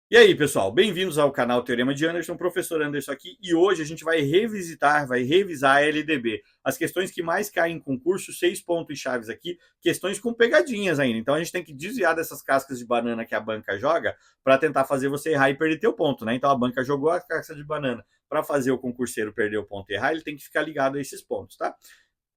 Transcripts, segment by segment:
E aí, pessoal, bem-vindos ao canal Teorema de Anderson, professor Anderson aqui, e hoje a gente vai revisar a LDB, as questões que mais caem em concurso, 6 pontos chaves aqui, questões com pegadinhas ainda, então a gente tem que desviar dessas cascas de banana que a banca joga para tentar fazer você errar e perder teu ponto, né? Então a banca jogou a casca de banana para fazer o concurseiro perder o ponto e errar, ele tem que ficar ligado a esses pontos, tá?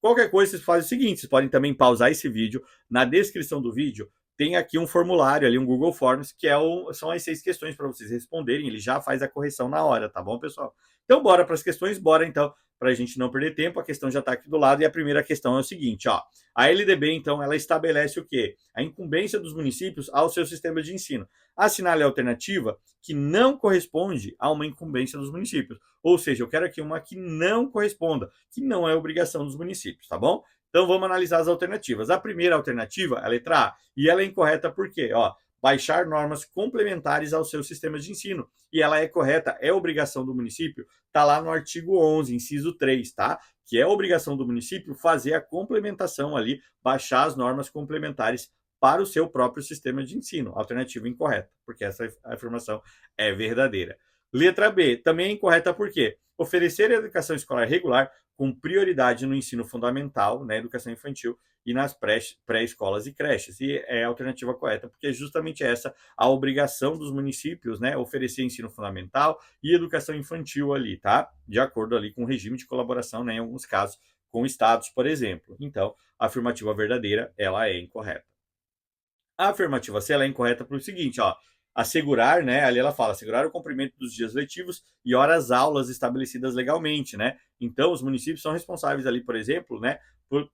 Qualquer coisa, vocês fazem o seguinte, vocês podem também pausar esse vídeo. Na descrição do vídeo tem aqui um formulário, ali um Google Forms, que são as 6 questões para vocês responderem. Ele já faz a correção na hora, tá bom, pessoal? Então, bora para as questões, bora então, para a gente não perder tempo. A questão já está aqui do lado e a primeira questão é o seguinte, ó. A LDB, então, ela estabelece o quê? A incumbência dos municípios ao seu sistema de ensino. Assinale a alternativa que não corresponde a uma incumbência dos municípios. Ou seja, eu quero aqui uma que não corresponda, que não é obrigação dos municípios, tá bom? Então vamos analisar as alternativas. A primeira alternativa é a letra A, e ela é incorreta por quê? Ó, baixar normas complementares ao seu sistema de ensino. E ela é correta, é obrigação do município, tá lá no artigo 11, inciso 3, tá? Que é obrigação do município fazer a complementação ali, baixar as normas complementares para o seu próprio sistema de ensino. Alternativa incorreta, porque essa afirmação é verdadeira. Letra B, também é incorreta por quê? Oferecer educação escolar regular com prioridade no ensino fundamental, na educação infantil e nas pré-escolas e creches. E é a alternativa correta, porque é justamente essa a obrigação dos municípios, né, oferecer ensino fundamental e educação infantil ali, tá? De acordo ali com o regime de colaboração, né, em alguns casos, com estados, por exemplo. Então, a afirmativa verdadeira, ela é incorreta. A afirmativa C ela é incorreta pelo seguinte, ó, assegurar, né, ali ela fala, assegurar o cumprimento dos dias letivos e horas aulas estabelecidas legalmente, né? Então, os municípios são responsáveis ali, por exemplo, né,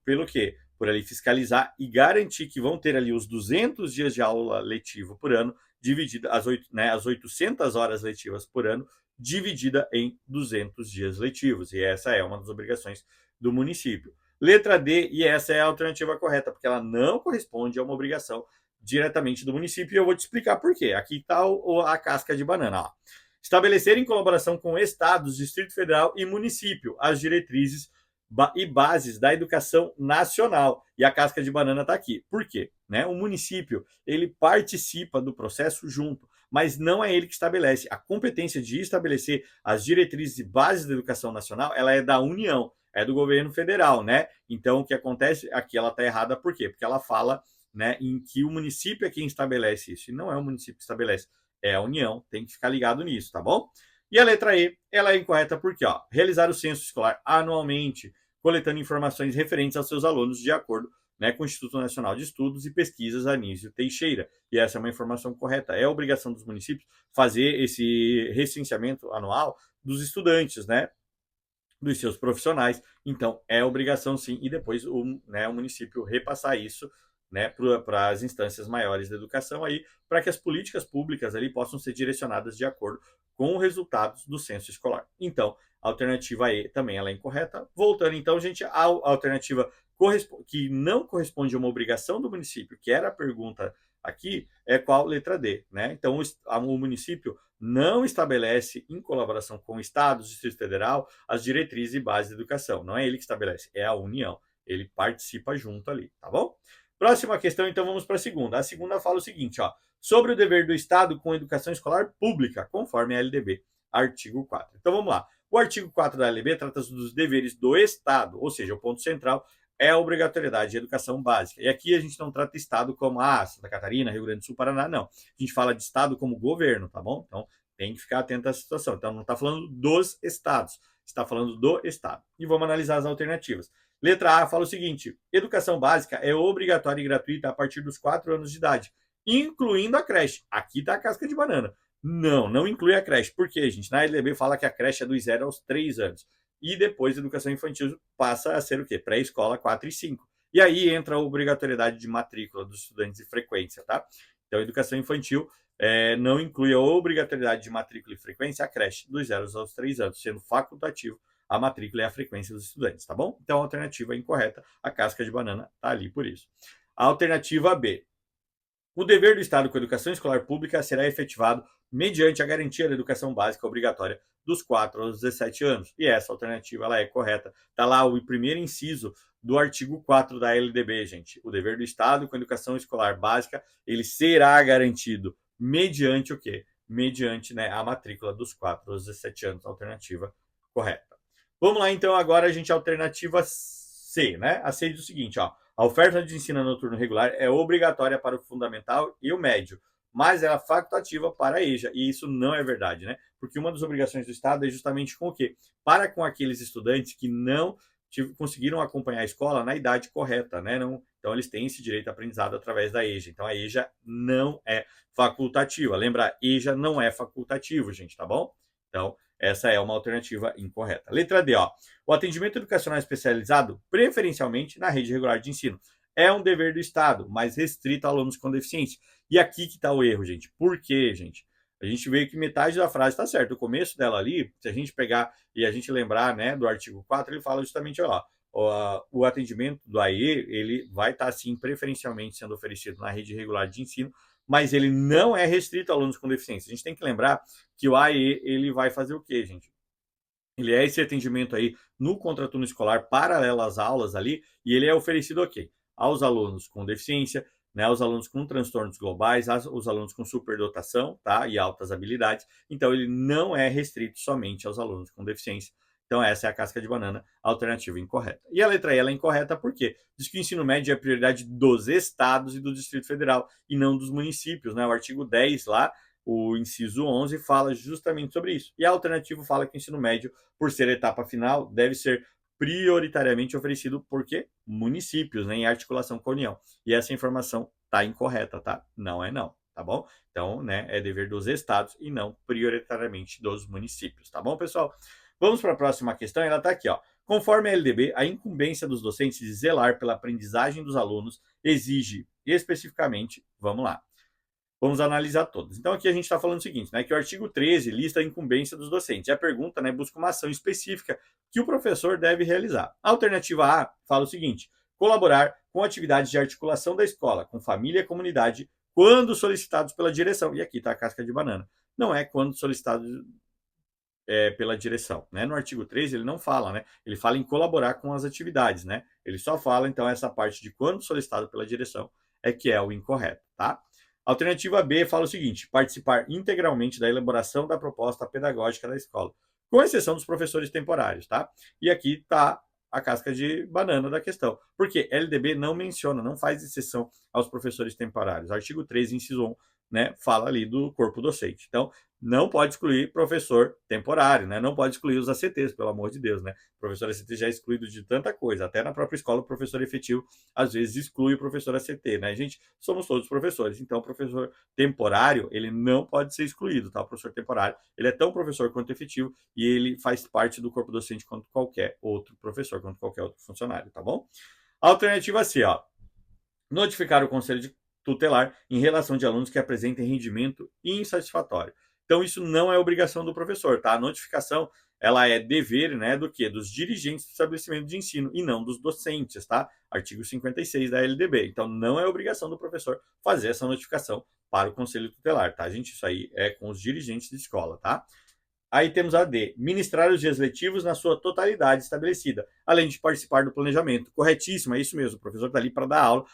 pelo quê? Por ali fiscalizar e garantir que vão ter ali os 200 dias de aula letivo por ano, dividida as 800 horas letivas por ano, dividida em 200 dias letivos. E essa é uma das obrigações do município. Letra D, e essa é a alternativa correta, porque ela não corresponde a uma obrigação diretamente do município, e eu vou te explicar por quê. Aqui está a casca de banana. Ó. Estabelecer em colaboração com estados, Distrito Federal e município as diretrizes e bases da educação nacional. E a casca de banana está aqui. Por quê? Né? O município ele participa do processo junto, mas não é ele que estabelece. A competência de estabelecer as diretrizes e bases da educação nacional ela é da União, é do governo federal, né? Então o que acontece aqui ela está errada por quê? Porque ela fala, né, em que o município é quem estabelece isso, e não é o município que estabelece, é a União, tem que ficar ligado nisso, tá bom? E a letra E, ela é incorreta porque, ó, realizar o censo escolar anualmente, coletando informações referentes aos seus alunos de acordo, né, com o Instituto Nacional de Estudos e Pesquisas Anísio Teixeira. E essa é uma informação correta. É obrigação dos municípios fazer esse recenseamento anual dos estudantes, né, dos seus profissionais. Então, é obrigação sim, e depois o município repassar isso, né, para as instâncias maiores da educação aí, para que as políticas públicas ali possam ser direcionadas de acordo com os resultados do censo escolar. Então, a alternativa E também ela é incorreta. Voltando então, gente, a alternativa que não corresponde a uma obrigação do município, que era a pergunta aqui, é qual? Letra D, né? Então, o município não estabelece, em colaboração com o Estado, o Distrito Federal, as diretrizes e bases da educação. Não é ele que estabelece, é a União. Ele participa junto ali, tá bom? Próxima questão, então vamos para a segunda. A segunda fala o seguinte, ó, sobre o dever do Estado com a educação escolar pública, conforme a LDB, artigo 4. Então vamos lá. O artigo 4 da LDB trata dos deveres do Estado, ou seja, o ponto central é a obrigatoriedade de educação básica. E aqui a gente não trata Estado como Santa Catarina, Rio Grande do Sul, Paraná, não. A gente fala de Estado como governo, tá bom? Então tem que ficar atento à situação. Então não está falando dos estados, está falando do Estado. E vamos analisar as alternativas. Letra A fala o seguinte: educação básica é obrigatória e gratuita a partir dos 4 anos de idade, incluindo a creche. Aqui está a casca de banana. Não, não inclui a creche. Por quê, gente? Na LDB fala que a creche é dos 0 aos 3 anos. E depois a educação infantil passa a ser o quê? Pré-escola 4 e 5. E aí entra a obrigatoriedade de matrícula dos estudantes e frequência, tá? Então, a educação infantil não inclui a obrigatoriedade de matrícula e frequência a creche dos 0 aos 3 anos, sendo facultativo a matrícula e a frequência dos estudantes, tá bom? Então, a alternativa é incorreta, a casca de banana está ali por isso. A alternativa B. O dever do Estado com a educação escolar pública será efetivado mediante a garantia da educação básica obrigatória dos 4 aos 17 anos. E essa alternativa ela é correta. Está lá o primeiro inciso do artigo 4 da LDB, gente. O dever do Estado com a educação escolar básica, ele será garantido mediante o quê? mediante, né, a matrícula dos 4 aos 17 anos, alternativa correta. Vamos lá, então, agora a gente alternativa C, né? A C diz o seguinte, ó, a oferta de ensino noturno regular é obrigatória para o fundamental e o médio, mas ela é facultativa para a EJA, e isso não é verdade, né? Porque uma das obrigações do Estado é justamente com o quê? Para com aqueles estudantes que não conseguiram acompanhar a escola na idade correta, né? Não, então, eles têm esse direito aprendizado através da EJA. Então, a EJA não é facultativa. Lembra, a EJA não é facultativo, gente, tá bom? Então, essa é uma alternativa incorreta. Letra D, ó. O atendimento educacional especializado, preferencialmente na rede regular de ensino, é um dever do Estado, mas restrito a alunos com deficiência. E aqui que está o erro, gente. Por quê, gente? A gente vê que metade da frase está certa. O começo dela ali, se a gente pegar e a gente lembrar, né, do artigo 4, ele fala justamente, ó, o atendimento do AE, ele vai estar, sim, preferencialmente sendo oferecido na rede regular de ensino, mas ele não é restrito a alunos com deficiência. A gente tem que lembrar que o AE, ele vai fazer o quê, gente? Ele é esse atendimento aí no contraturno escolar paralelo às aulas ali, e ele é oferecido o quê? Aos alunos com deficiência, né, aos alunos com transtornos globais, aos alunos com superdotação, tá, e altas habilidades. Então, ele não é restrito somente aos alunos com deficiência. Então, essa é a casca de banana, a alternativa incorreta. E a letra E ela é incorreta por quê? Diz que o ensino médio é prioridade dos estados e do Distrito Federal, e não dos municípios, né? O artigo 10 lá, o inciso 11, fala justamente sobre isso. E a alternativa fala que o ensino médio, por ser a etapa final, deve ser prioritariamente oferecido por quê? Municípios, né, em articulação com a União. E essa informação está incorreta, tá? Não é não, tá bom? Então, né, é dever dos estados e não prioritariamente dos municípios, tá bom, pessoal? Vamos para a próxima questão, ela está aqui, ó. Conforme a LDB, a incumbência dos docentes de zelar pela aprendizagem dos alunos exige especificamente, vamos lá, vamos analisar todos. Então, aqui a gente está falando o seguinte, né, que o artigo 13 lista a incumbência dos docentes. E a pergunta, né, busca uma ação específica que o professor deve realizar. A alternativa A fala o seguinte, colaborar com atividades de articulação da escola, com família e comunidade, quando solicitados pela direção. E aqui está a casca de banana. Não é quando solicitados pela direção, né? No artigo 3 ele não fala, né? Ele fala em colaborar com as atividades, né? Ele só fala, então, essa parte de quando solicitado pela direção é que é o incorreto, tá? Alternativa B fala o seguinte, participar integralmente da elaboração da proposta pedagógica da escola, com exceção dos professores temporários, tá? E aqui tá a casca de banana da questão, porque LDB não menciona, não faz exceção aos professores temporários. Artigo 13, inciso 1, né, fala ali do corpo docente. Então, não pode excluir professor temporário, né? Não pode excluir os ACTs, pelo amor de Deus, né? O professor ACT já é excluído de tanta coisa, até na própria escola o professor efetivo às vezes exclui o professor ACT, né? Gente, somos todos professores, então o professor temporário, ele não pode ser excluído, tá? O professor temporário, ele é tão professor quanto efetivo e ele faz parte do corpo docente quanto qualquer outro professor, quanto qualquer outro funcionário, tá bom? Alternativa C, ó. Notificar o conselho de tutelar em relação de alunos que apresentem rendimento insatisfatório. Então, isso não é obrigação do professor, tá? A notificação, ela é dever, né, do quê? Dos dirigentes do estabelecimento de ensino e não dos docentes, tá? Artigo 56 da LDB. Então, não é obrigação do professor fazer essa notificação para o conselho tutelar, tá, gente? Isso aí é com os dirigentes de escola, tá? Aí temos a D, ministrar os dias letivos na sua totalidade estabelecida, além de participar do planejamento. Corretíssimo, é isso mesmo, o professor está ali para dar aula,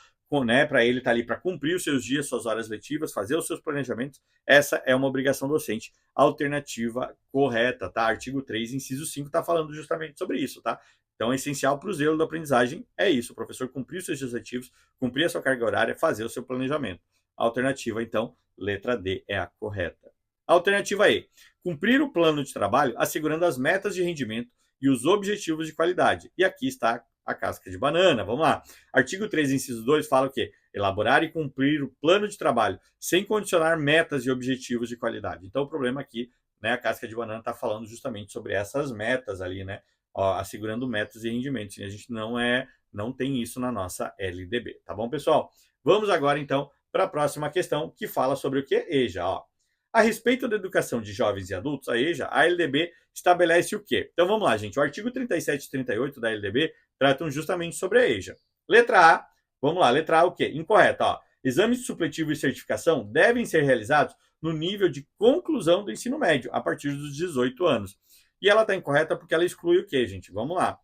né, para ele estar ali para cumprir os seus dias, suas horas letivas, fazer os seus planejamentos. Essa é uma obrigação docente. Alternativa correta, tá? Artigo 3, inciso 5, está falando justamente sobre isso, tá? Então, é essencial para o zelo da aprendizagem é isso, o professor cumprir os seus dias letivos, cumprir a sua carga horária, fazer o seu planejamento. Alternativa, então, letra D é a correta. Alternativa E, cumprir o plano de trabalho assegurando as metas de rendimento e os objetivos de qualidade. E aqui está a casca de banana. Vamos lá. Artigo 3, inciso 2, fala o quê? Elaborar e cumprir o plano de trabalho sem condicionar metas e objetivos de qualidade. Então, o problema aqui, né, a casca de banana está falando justamente sobre essas metas ali, né? Ó, assegurando metas e rendimentos. E a gente não tem isso na nossa LDB, tá bom, pessoal? Vamos agora, então, para a próxima questão, que fala sobre o que? EJA, ó. A respeito da educação de jovens e adultos, a EJA, a LDB estabelece o quê? Então vamos lá, gente. O artigo 37 e 38 da LDB tratam justamente sobre a EJA. Letra A, vamos lá, letra A o quê? Incorreta, ó. Exames supletivo e certificação devem ser realizados no nível de conclusão do ensino médio, a partir dos 18 anos. E ela está incorreta porque ela exclui o quê, gente? Vamos lá.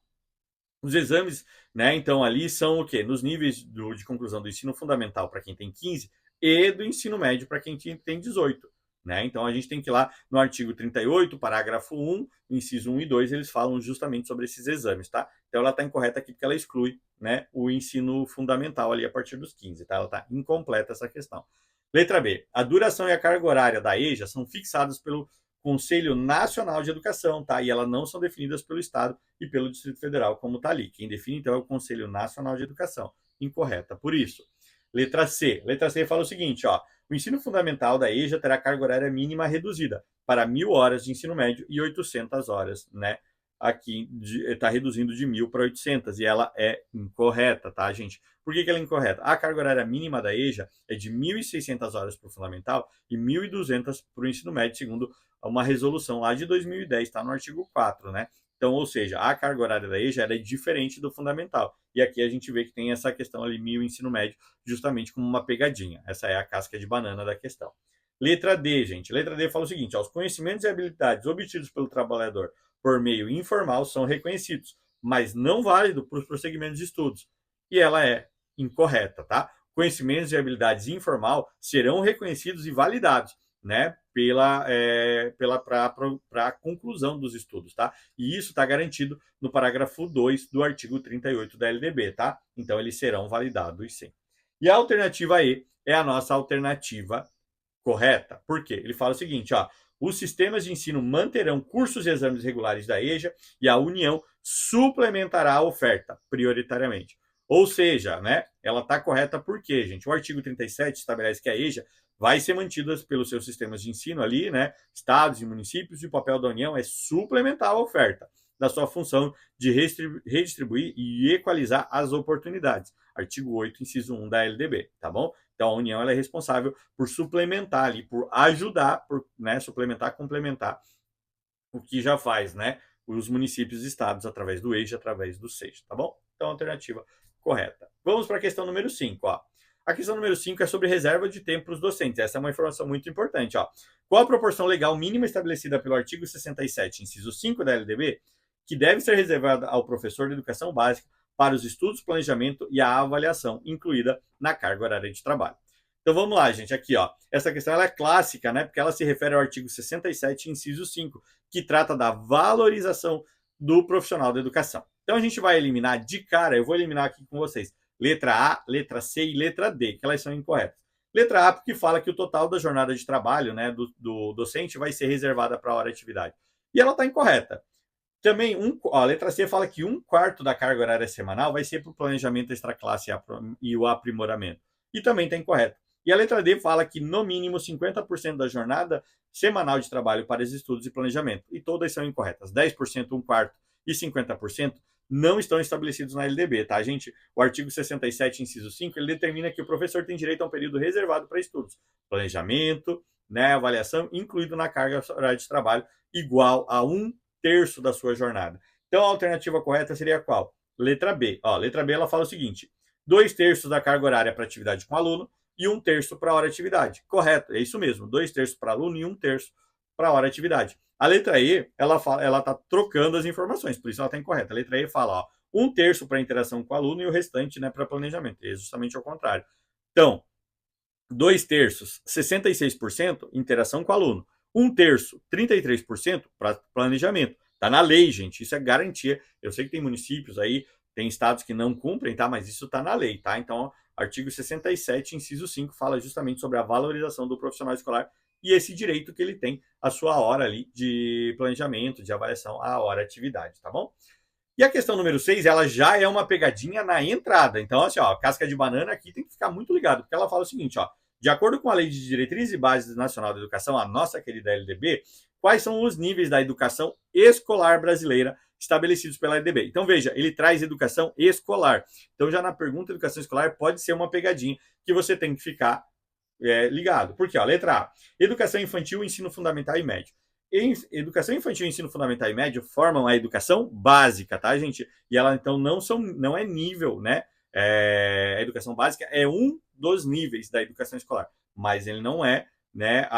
Os exames, né, então ali são o quê? Nos níveis de conclusão do ensino fundamental para quem tem 15 e do ensino médio para quem tem 18. né? Então a gente tem que ir lá no artigo 38, parágrafo 1, inciso 1 e 2, eles falam justamente sobre esses exames, tá? Então ela está incorreta aqui porque ela exclui, né, o ensino fundamental ali a partir dos 15, tá? Ela está incompleta essa questão. Letra B. A duração e a carga horária da EJA são fixadas pelo Conselho Nacional de Educação, tá? E elas não são definidas pelo Estado e pelo Distrito Federal, como está ali. Quem define, então, é o Conselho Nacional de Educação. Incorreta, por isso. Letra C. Letra C fala o seguinte, ó. O ensino fundamental da EJA terá carga horária mínima reduzida para 1.000 horas de ensino médio e 800 horas, né? Aqui está reduzindo de 1.000 para 800 e ela é incorreta, tá, gente? Por que ela é incorreta? A carga horária mínima da EJA é de 1.600 horas para o fundamental e 1.200 para o ensino médio, segundo uma resolução lá de 2010, está no artigo 4, né? Então, ou seja, a carga horária da EJA é diferente do fundamental. E aqui a gente vê que tem essa questão ali, 1.000 ensino médio, justamente como uma pegadinha. Essa é a casca de banana da questão. Letra D, gente. Letra D fala o seguinte, ó, os conhecimentos e habilidades obtidos pelo trabalhador por meio informal são reconhecidos, mas não válido para os prosseguimentos de estudos. E ela é incorreta, tá? Conhecimentos e habilidades informal serão reconhecidos e validados, né, para a conclusão dos estudos, tá? E isso está garantido no parágrafo 2 do artigo 38 da LDB, tá? Então, eles serão validados, sim. E a alternativa E é a nossa alternativa correta. Por quê? Ele fala o seguinte, ó, os sistemas de ensino manterão cursos e exames regulares da EJA e a União suplementará a oferta, prioritariamente. Ou seja, né, ela está correta por quê, gente? O artigo 37 estabelece que a EJA vai ser mantida pelos seus sistemas de ensino ali, né, estados e municípios, e o papel da União é suplementar a oferta, da sua função de redistribuir e equalizar as oportunidades. Artigo 8, inciso 1 da LDB, tá bom? Então a União ela é responsável por suplementar ali, por ajudar, por, né, suplementar, complementar o que já faz, né, os municípios e estados através do EJA, através do SEJA, tá bom? Então, alternativa correta. Vamos para a questão número 5, ó. A questão número 5 é sobre reserva de tempo para os docentes. Essa é uma informação muito importante, ó. Qual a proporção legal mínima estabelecida pelo artigo 67, inciso 5 da LDB, que deve ser reservada ao professor de educação básica para os estudos, planejamento e a avaliação, incluída na carga horária de trabalho? Então vamos lá, gente, aqui, ó. Essa questão ela é clássica, né? Porque ela se refere ao artigo 67, inciso 5, que trata da valorização do profissional da educação. Então a gente vai eliminar de cara, eu vou eliminar aqui com vocês, letra A, letra C e letra D, que elas são incorretas. Letra A, porque fala que o total da jornada de trabalho, né, do docente vai ser reservada para a hora de atividade. E ela está incorreta. Também, a letra C fala que 1/4 da carga horária semanal vai ser para o planejamento extraclasse e o aprimoramento. E também está incorreto. E a letra D fala que, no mínimo, 50% da jornada semanal de trabalho para os estudos e planejamento. E todas são incorretas. 10%, 1/4 e 50% não estão estabelecidos na LDB, tá, gente? O artigo 67, inciso 5, ele determina que o professor tem direito a um período reservado para estudos, planejamento, né, avaliação, incluído na carga horária de trabalho, igual a 1/3 da sua jornada. Então, a alternativa correta seria qual? Letra B. Ó, letra B, ela fala o seguinte, 2/3 da carga horária para atividade com aluno e 1/3 para a hora de atividade. Correto, é isso mesmo, 2/3 para aluno e 1/3 para a hora de atividade. A letra E, ela está trocando as informações, por isso ela está incorreta. A letra E fala, ó, 1/3 para interação com o aluno e o restante, né, para planejamento. É justamente ao contrário. Então, 2/3, 66%, interação com o aluno. 1/3, 33% para planejamento. Está na lei, gente. Isso é garantia. Eu sei que tem municípios aí, tem estados que não cumprem, tá? Mas isso está na lei, tá? Então, artigo 67, inciso 5, fala justamente sobre a valorização do profissional escolar e esse direito que ele tem à sua hora ali de planejamento, de avaliação, à hora de atividade, tá bom? E a questão número 6, ela já é uma pegadinha na entrada. Então, assim, ó, casca de banana aqui tem que ficar muito ligado, porque ela fala o seguinte, ó, de acordo com a Lei de Diretrizes e Bases Nacional da Educação, a nossa querida LDB, quais são os níveis da educação escolar brasileira estabelecidos pela LDB? Então, veja, ele traz educação escolar. Então, já na pergunta educação escolar pode ser uma pegadinha que você tem que ficar ligado. Por quê? Ó, letra A, educação infantil, ensino fundamental e médio. Educação infantil e ensino fundamental e médio formam a educação básica, tá, gente? E ela, então, não é nível, né? A educação básica é um dos níveis da educação escolar, mas ele não é, né,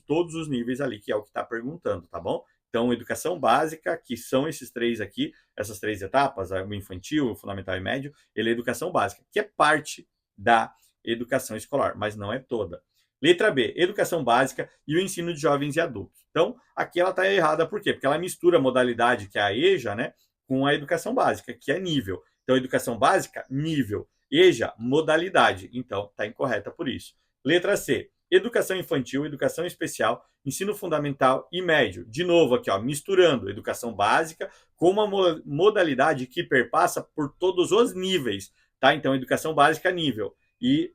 todos os níveis ali, que é o que está perguntando, tá bom? Então, educação básica, que são esses três aqui, essas três etapas, o infantil, o fundamental e médio, ele é educação básica, que é parte da educação escolar, mas não é toda. Letra B, educação básica e o ensino de jovens e adultos. Então, aqui ela está errada, por quê? Porque ela mistura a modalidade, que é a EJA, né, com a educação básica, que é nível. Então, educação básica, nível. EJA, modalidade. Então, está incorreta por isso. Letra C, educação infantil, educação especial, ensino fundamental e médio. De novo aqui, ó, misturando educação básica com uma modalidade que perpassa por todos os níveis, tá? Então, educação básica, nível. E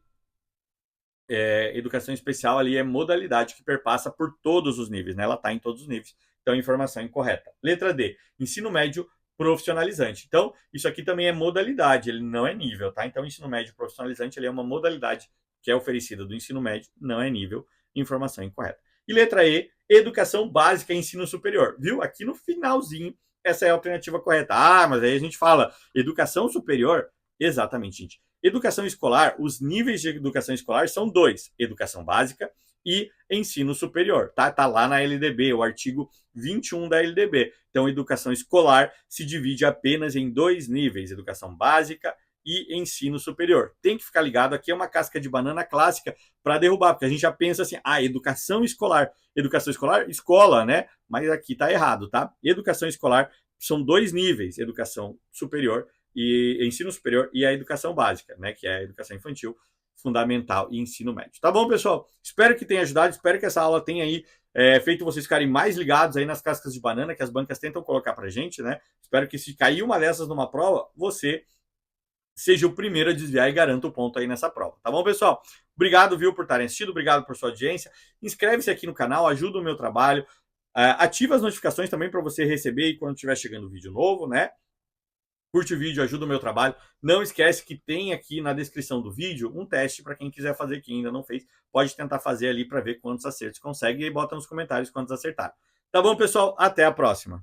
educação especial ali é modalidade que perpassa por todos os níveis, né? Ela está em todos os níveis. Então, informação incorreta. Letra D, ensino médio profissionalizante. Então, isso aqui também é modalidade, ele não é nível, tá? Então, ensino médio profissionalizante ele é uma modalidade que é oferecida do ensino médio, não é nível. Informação incorreta. E letra E, educação básica e ensino superior. Viu? Aqui no finalzinho, essa é a alternativa correta. Ah, mas aí a gente fala educação superior. Exatamente, gente. Educação escolar, os níveis de educação escolar são 2, educação básica e ensino superior, tá? Tá lá na LDB, o artigo 21 da LDB. Então, educação escolar se divide apenas em 2 níveis, educação básica e ensino superior. Tem que ficar ligado, aqui é uma casca de banana clássica para derrubar, porque a gente já pensa assim, educação escolar, escola, né? Mas aqui tá errado, tá? Educação escolar são 2 níveis, educação superior e ensino superior e a educação básica, né, que é a educação infantil, fundamental e ensino médio. Tá bom, pessoal? Espero que tenha ajudado, espero que essa aula tenha aí feito vocês ficarem mais ligados aí nas cascas de banana que as bancas tentam colocar pra gente, né? Espero que se cair uma dessas numa prova, você seja o primeiro a desviar e garanta o ponto aí nessa prova. Tá bom, pessoal? Obrigado, viu, por estarem assistindo, obrigado por sua audiência. Inscreve-se aqui no canal, ajuda o meu trabalho. Ativa as notificações também para você receber quando estiver chegando vídeo novo, né? Curte o vídeo, ajuda o meu trabalho. Não esquece que tem aqui na descrição do vídeo um teste para quem quiser fazer, que ainda não fez. Pode tentar fazer ali para ver quantos acertos consegue e bota nos comentários quantos acertaram. Tá bom, pessoal? Até a próxima.